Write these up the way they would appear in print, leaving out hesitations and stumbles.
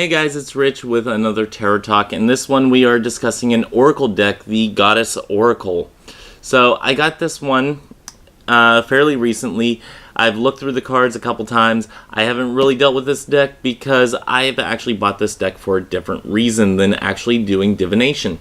Hey guys, it's Rich with another Tarot Talk, and this one we are discussing an Oracle deck, the Goddess Oracle. So I got this one fairly recently. I've looked through the cards a couple times. I haven't really dealt with this deck because I've actually bought this deck for a different reason than actually doing divination.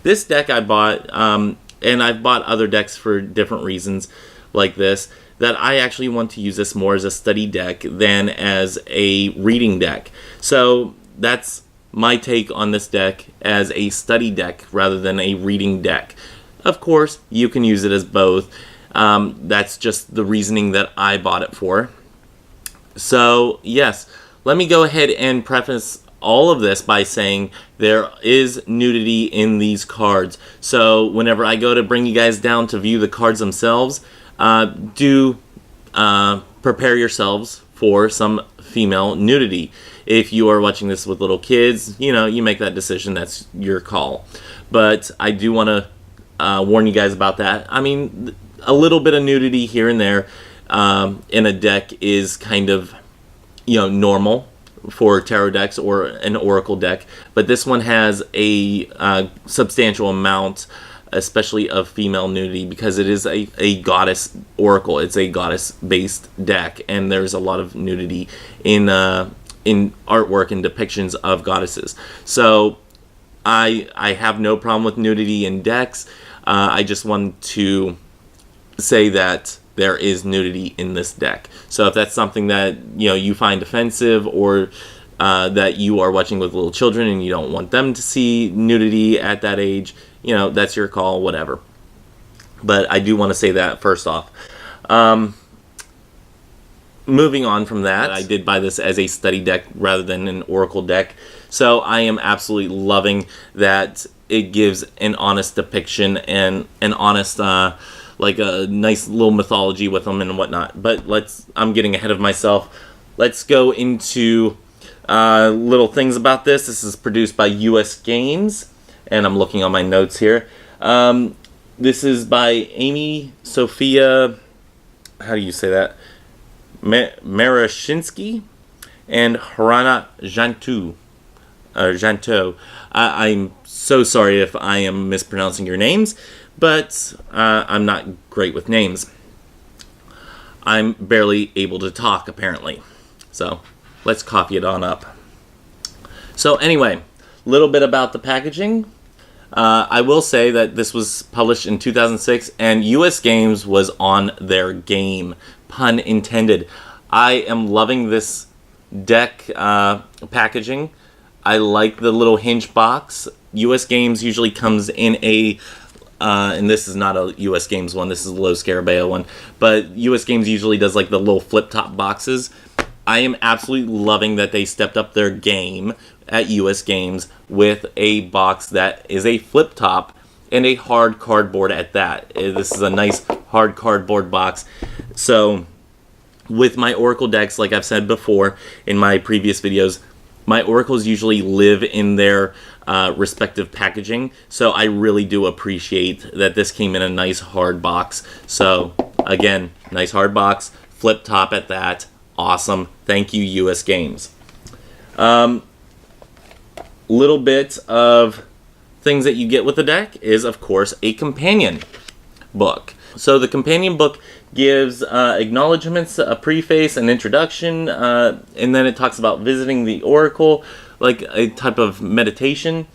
This deck I bought, and I've bought other decks for different reasons like this, that I actually want to use this more as a study deck than as a reading deck. So that's my take on this deck, as a study deck rather than a reading deck. Of course, you can use it as both. That's just the reasoning that I bought it for. So yes, let me go ahead and preface all of this by saying there is nudity in these cards. So whenever I go to bring you guys down to view the cards themselves, do prepare yourselves for some female nudity. If you are watching this with little kids, you make that decision. That's your call. But I do want to warn you guys about that. I mean, a little bit of nudity here and there in a deck is kind of, normal for tarot decks or an oracle deck. But this one has a substantial amount, especially of female nudity, because it is a goddess oracle. It's a goddess-based deck, and there's a lot of nudity in artwork and depictions of goddesses. So I have no problem with nudity in decks. I just want to say that there is nudity in this deck. So if that's something that you find offensive, or that you are watching with little children and you don't want them to see nudity at that age, that's your call, whatever. But I do want to say that first off. Moving on from that, I did buy this as a study deck rather than an oracle deck. So I am absolutely loving that it gives an honest depiction and an honest, like a nice little mythology with them and whatnot. But I'm getting ahead of myself. Let's go into little things about this. This is produced by US Games, and I'm looking on my notes here. This is by Amy Sophia, how do you say that? Marashinsky and Harana Janto. I'm so sorry if I am mispronouncing your names, but I'm not great with names. I'm barely able to talk, apparently. So let's coffee it on up. So anyway, a little bit about the packaging. I will say that this was published in 2006, and US Games was on their game, pun intended. I am loving this deck packaging. I like the little hinge box. US Games usually comes in a, and this is not a US Games one, this is a Los Scarabeo one, but US Games usually does like the little flip-top boxes. I am absolutely loving that they stepped up their game at US Games with a box that is a flip top and a hard cardboard at that. This is a nice hard cardboard box. So with my oracle decks, like I've said before in my previous videos, my oracles usually live in their respective packaging. So I really do appreciate that this came in a nice hard box. So again, nice hard box, flip top at that. Awesome. Thank you, US Games. Little bit of things that you get with the deck is, of course, a companion book. So the companion book gives acknowledgments, a preface, an introduction, and then it talks about visiting the oracle, like a type of meditation.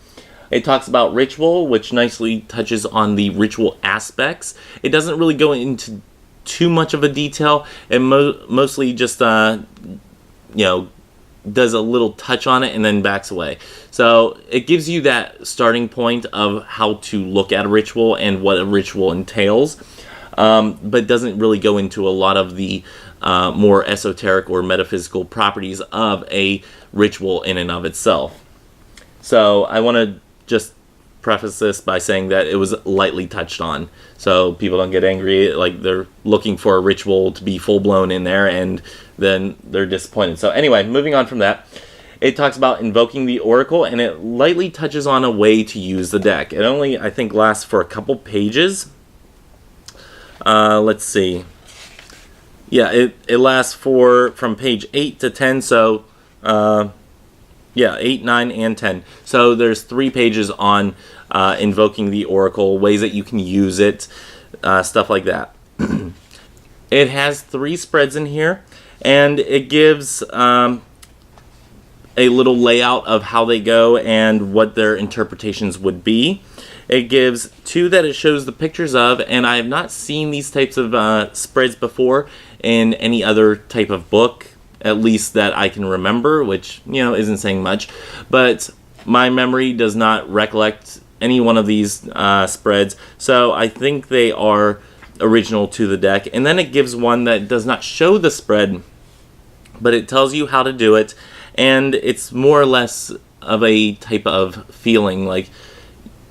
It talks about ritual, which nicely touches on the ritual aspects. It doesn't really go into too much of a detail, and mostly just does a little touch on it and then backs away. So it gives you that starting point of how to look at a ritual and what a ritual entails, but doesn't really go into a lot of the more esoteric or metaphysical properties of a ritual in and of itself. So I want to just preface this by saying that it was lightly touched on, so people don't get angry like they're looking for a ritual to be full-blown in there and then they're disappointed. So anyway, moving on from that, it talks about invoking the oracle, and it lightly touches on a way to use the deck. It only, I think, lasts for a couple pages. Let's see. Yeah, it lasts from page 8 to 10, so Yeah, 8, 9, and 10. So there's 3 pages on invoking the oracle, ways that you can use it, stuff like that. It has 3 spreads in here, and it gives a little layout of how they go and what their interpretations would be. It gives 2 that it shows the pictures of, and I have not seen these types of spreads before in any other type of book, at least that I can remember, which, isn't saying much. But my memory does not recollect any one of these spreads, so I think they are original to the deck. And then it gives one that does not show the spread, but it tells you how to do it, and it's more or less of a type of feeling, like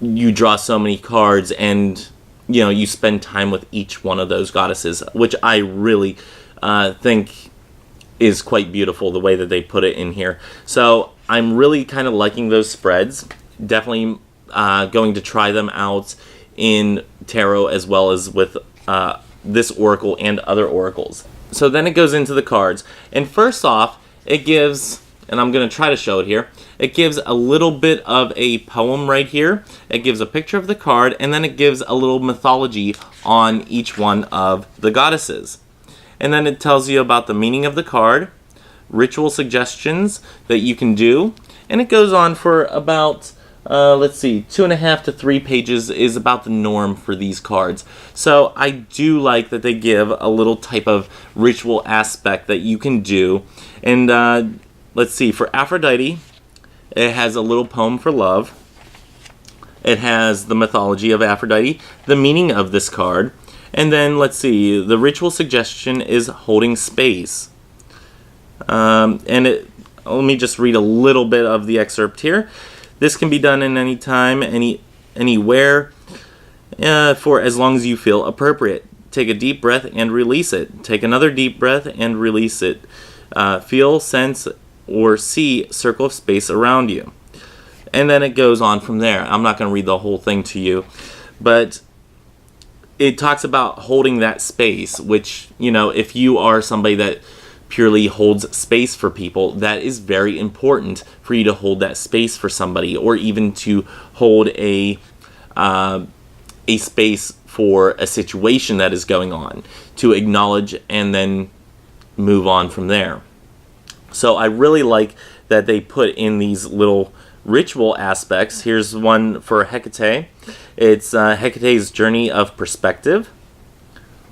you draw so many cards and you spend time with each one of those goddesses, which I really think is quite beautiful, the way that they put it in here. So I'm really kind of liking those spreads. Definitely going to try them out in tarot as well as with this oracle and other oracles. So then it goes into the cards, and first off it gives, and I'm going to try to show it here, it gives a little bit of a poem right here. It gives a picture of the card, and then it gives a little mythology on each one of the goddesses. And then it tells you about the meaning of the card, ritual suggestions that you can do, and it goes on for about, 2.5 to 3 pages is about the norm for these cards. So I do like that they give a little type of ritual aspect that you can do. And for Aphrodite, it has a little poem for love. It has the mythology of Aphrodite, the meaning of this card, and then the ritual suggestion is holding space. Let me just read a little bit of the excerpt here. This can be done in any time, anywhere, for as long as you feel appropriate. Take a deep breath and release it. Take another deep breath and release it. Feel, sense, or see circle of space around you. And then it goes on from there. I'm not going to read the whole thing to you, but it talks about holding that space, which, if you are somebody that purely holds space for people, that is very important for you to hold that space for somebody, or even to hold a space for a situation that is going on, to acknowledge and then move on from there. So I really like that they put in these little ritual aspects. Here's one for Hecate. It's Hecate's Journey of Perspective.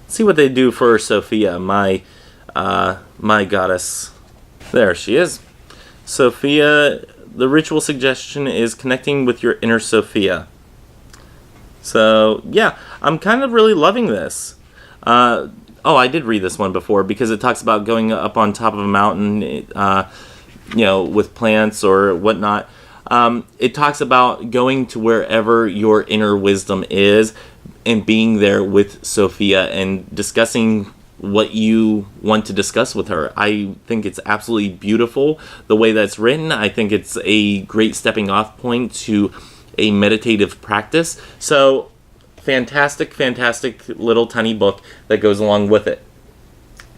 Let's see what they do for Sophia, my goddess. There she is. Sophia, the ritual suggestion is connecting with your inner Sophia. So, yeah, I'm kind of really loving this. I did read this one before, because it talks about going up on top of a mountain, with plants or whatnot. It talks about going to wherever your inner wisdom is and being there with Sophia and discussing what you want to discuss with her. I think it's absolutely beautiful the way that's written. I think it's a great stepping off point to a meditative practice. So fantastic little tiny book that goes along with it.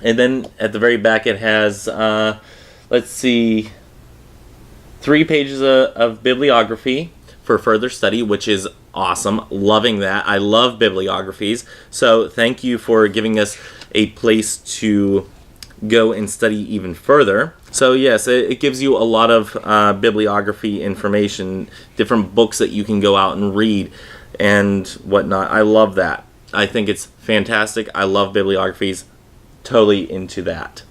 And then at the very back it has 3 pages of bibliography for further study, which is awesome. Loving that. I love bibliographies. So thank you for giving us a place to go and study even further. So yes, it gives you a lot of bibliography information, different books that you can go out and read and whatnot. I love that. I think it's fantastic. I love bibliographies. Totally into that.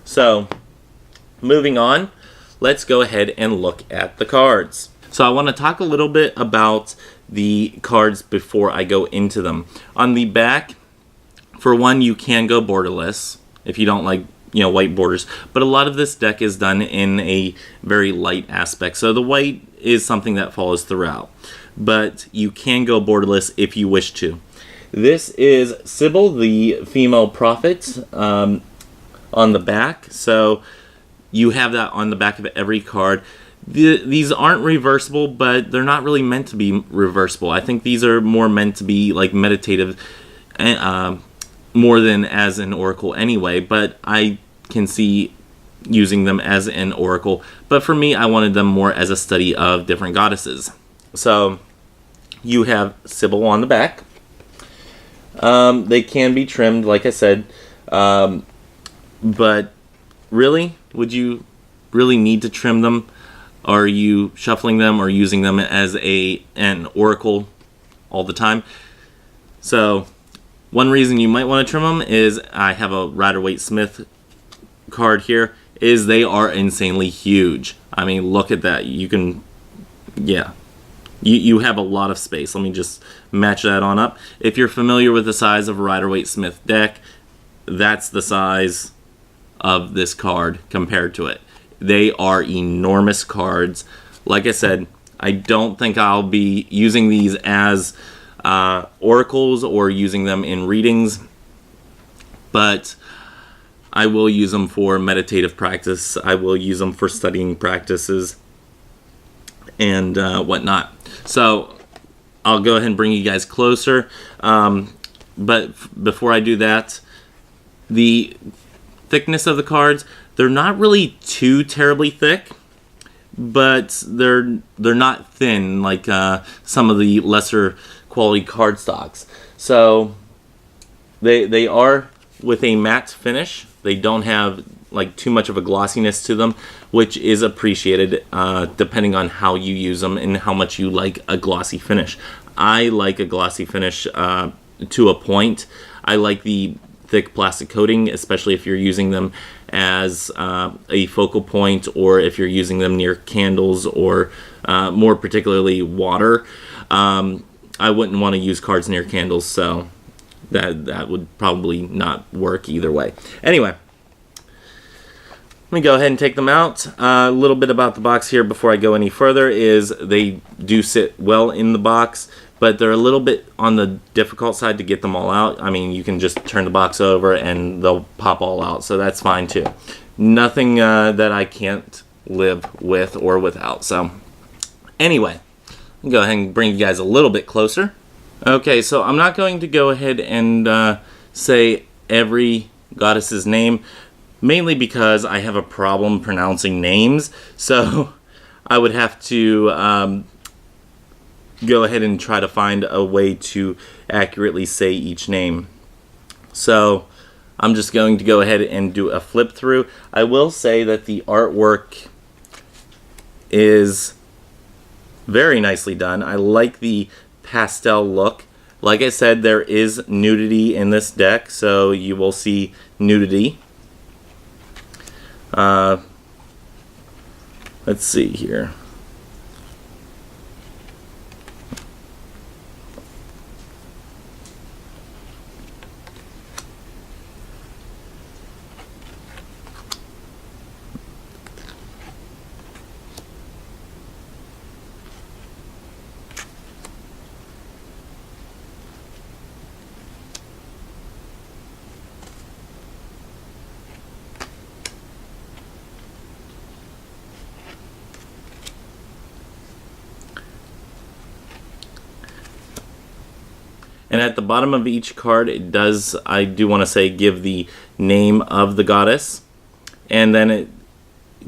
So moving on, let's go ahead and look at the cards. So I want to talk a little bit about the cards before I go into them. On the back, for one, you can go borderless if you don't like, white borders. But a lot of this deck is done in a very light aspect. So the white is something that follows throughout. But you can go borderless if you wish to. This is Sybil, the female prophet, on the back. So you have that on the back of every card. These aren't reversible, but they're not really meant to be reversible. I think these are more meant to be like meditative, more than as an oracle anyway. But I can see using them as an oracle. But for me, I wanted them more as a study of different goddesses. So you have Sybil on the back. They can be trimmed, like I said. But really, would you really need to trim them? Are you shuffling them or using them as an oracle all the time? So one reason you might want to trim them is I have a Rider-Waite-Smith card here, is they are insanely huge. I mean, look at that. You can, yeah. You have a lot of space. Let me just match that on up. If you're familiar with the size of a Rider-Waite-Smith deck, that's the size of this card compared to it. They are enormous cards. Like I said, I don't think I'll be using these as oracles or using them in readings, but I will use them for meditative practice. I will use them for studying practices and whatnot. So I'll go ahead and bring you guys closer. But before I do that, the thickness of the cards, they're not really too terribly thick, but they're not thin like some of the lesser quality cardstocks. So they are with a matte finish. They don't have like too much of a glossiness to them, which is appreciated depending on how you use them and how much you like a glossy finish. I like a glossy finish to a point. I like the thick plastic coating, especially if you're using them as a focal point, or if you're using them near candles, or more particularly water. I wouldn't want to use cards near candles, so that would probably not work either way. Anyway, let me go ahead and take them out. A little bit about the box here before I go any further is they do sit well in the box, but they're a little bit on the difficult side to get them all out. I mean, you can just turn the box over and they'll pop all out, so that's fine too. Nothing that I can't live with or without. So anyway, I'll go ahead and bring you guys a little bit closer. Okay, so I'm not going to go ahead and say every goddess's name, mainly because I have a problem pronouncing names. So I would have to go ahead and try to find a way to accurately say each name. So I'm just going to go ahead and do a flip through. I will say that the artwork is very nicely done. I like the pastel look. Like I said, there is nudity in this deck, so you will see nudity. Let's see here. And at the bottom of each card, it does, I do want to say, give the name of the goddess. And then it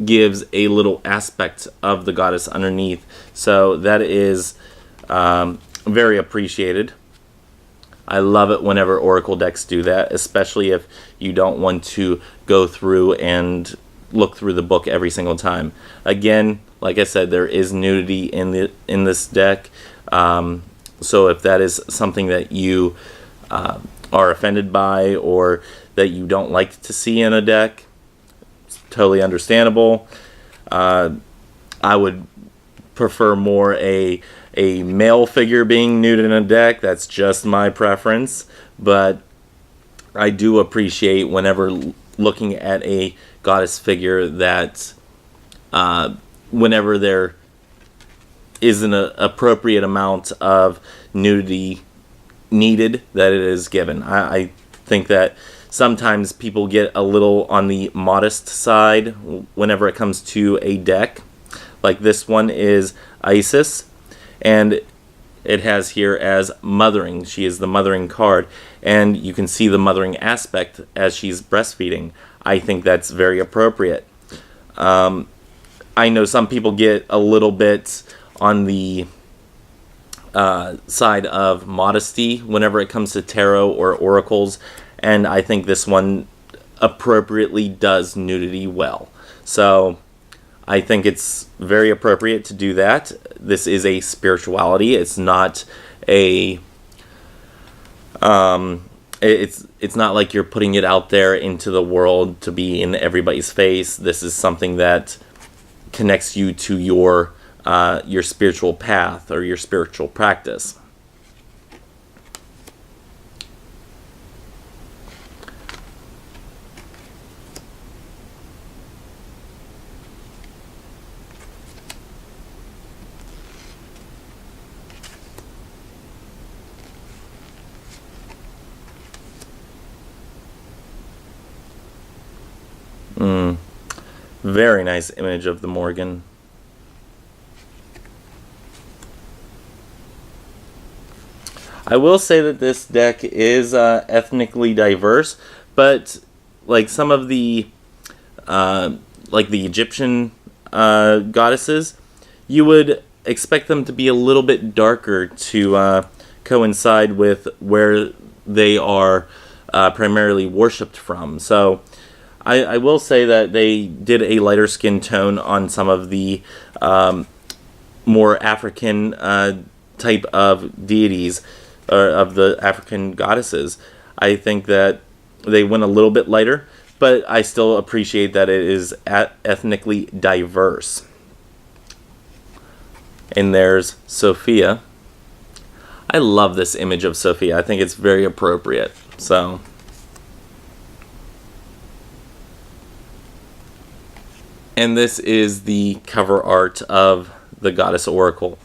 gives a little aspect of the goddess underneath. So that is very appreciated. I love it whenever Oracle decks do that, especially if you don't want to go through and look through the book every single time. Again, like I said, there is nudity in this deck. So if that is something that you are offended by, or that you don't like to see in a deck, it's totally understandable. I would prefer more a male figure being nude in a deck. That's just my preference. But I do appreciate whenever looking at a goddess figure that whenever there is an appropriate amount of nudity needed, that it is given. I think that sometimes people get a little on the modest side whenever it comes to a deck. Like this one is Isis, and it has here as mothering. She is the mothering card, and you can see the mothering aspect as she's breastfeeding. I think that's very appropriate. I know some people get a little bit on the side of modesty whenever it comes to tarot or oracles, and I think this one appropriately does nudity well. So I think it's very appropriate to do that. This is a spirituality. It's not a it's not like you're putting it out there into the world to be in everybody's face. This is something that connects you to your spiritual path or your spiritual practice. Very nice image of the Morgan. I will say that this deck is ethnically diverse, but like some of the like the Egyptian goddesses, you would expect them to be a little bit darker to coincide with where they are primarily worshipped from. So I will say that they did a lighter skin tone on some of the more African type of deities, or of the African goddesses. I think that they went a little bit lighter, but I still appreciate that it is ethnically diverse. And there's Sophia. I love this image of Sophia. I think it's very appropriate. So and this is the cover art of the Goddess Oracle.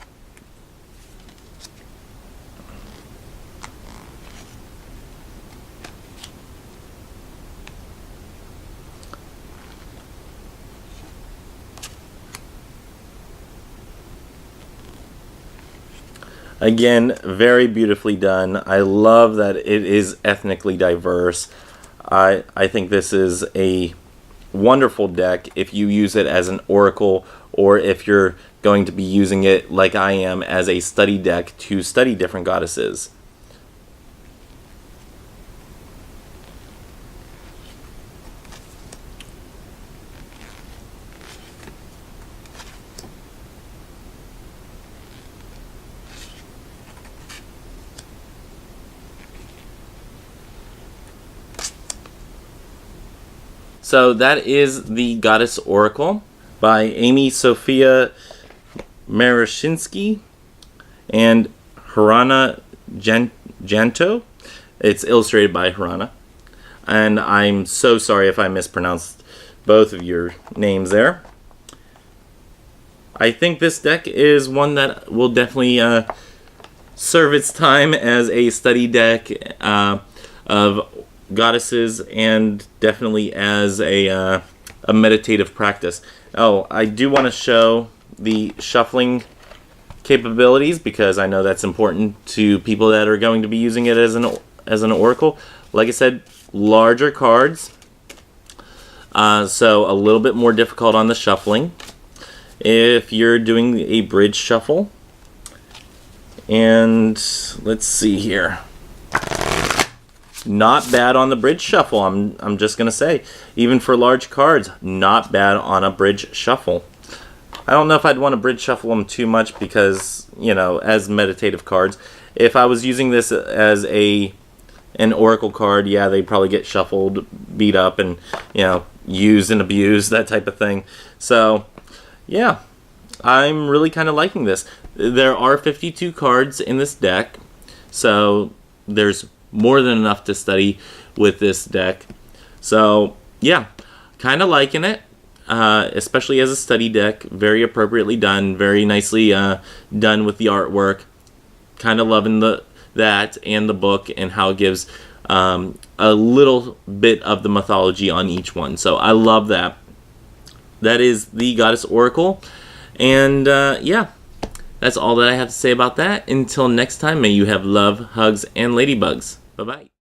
Again, very beautifully done. I love that it is ethnically diverse. I think this is a wonderful deck if you use it as an oracle, or if you're going to be using it like I am as a study deck to study different goddesses. So that is the Goddess Oracle by Amy Sophia Marashinsky and Harana Janto. It's illustrated by Harana. And I'm so sorry if I mispronounced both of your names there. I think this deck is one that will definitely serve its time as a study deck of goddesses, and definitely as a meditative practice. Oh, I do want to show the shuffling capabilities, because I know that's important to people that are going to be using it as an oracle. Like I said, larger cards, so a little bit more difficult on the shuffling if you're doing a bridge shuffle. And let's see here. Not bad on the bridge shuffle, I'm just going to say. Even for large cards, not bad on a bridge shuffle. I don't know if I'd want to bridge shuffle them too much because, you know, as meditative cards. If I was using this as an oracle card, yeah, they'd probably get shuffled, beat up, and, you know, used and abused, that type of thing. So, yeah, I'm really kind of liking this. There are 52 cards in this deck, so there's more than enough to study with this deck. So yeah, kind of liking it, especially as a study deck. Very appropriately done, very nicely done with the artwork. Kind of loving that and the book, and how it gives a little bit of the mythology on each one. So I love that. That is the Goddess Oracle, and yeah, that's all that I have to say about that. Until next time, may you have love, hugs, and ladybugs. Bye-bye.